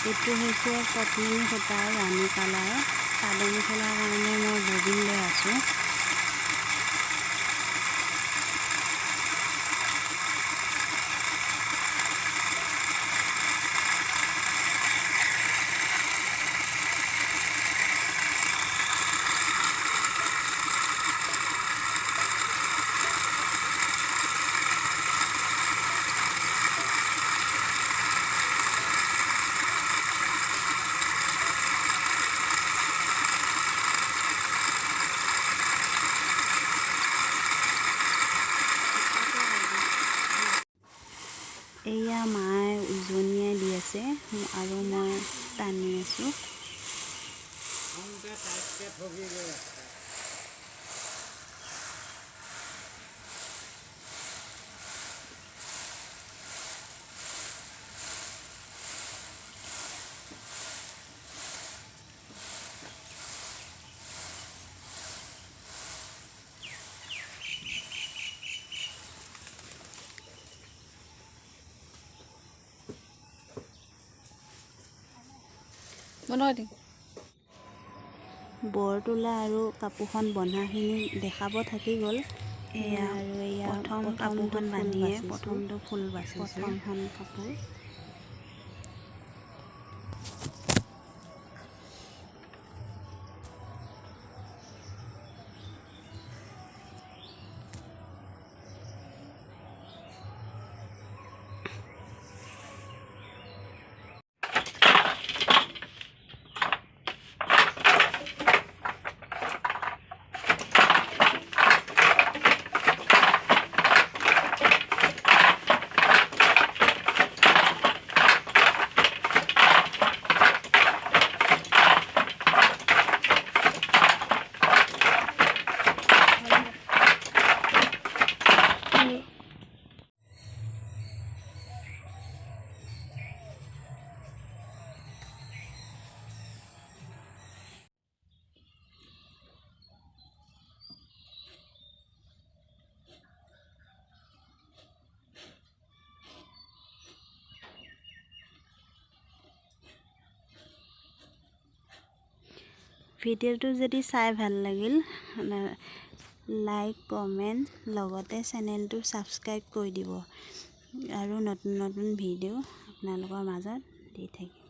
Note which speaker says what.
Speaker 1: এইটো হৈছে potmini khutar ৰাণী colour চাদৰ মেখেলাৰ কাৰণে মই ববিন লৈ আছোঁ। এয়া মায়ে উজনিয়াই দি আছে আৰু মই টানি আছোঁ। বৰ তোলা আৰু কাপোৰখন বন্ধাখিনি দেখাব থাকি গ'ল। এয়া আৰু এয়া প্ৰথম কাপোৰখন বান্ধিয়ে প্ৰথমটো ফুল বাচিছোঁ। প্ৰথমখন কাপোৰ ভিডিঅ'টো যদি চাই ভাল লাগিল লাইক কমেণ্ট লগতে চেনেলটো ছাবস্ক্ৰাইব কৰি দিব আৰু নতুন নতুন ভিডিঅ' আপোনালোকৰ মাজত দি থাকিম।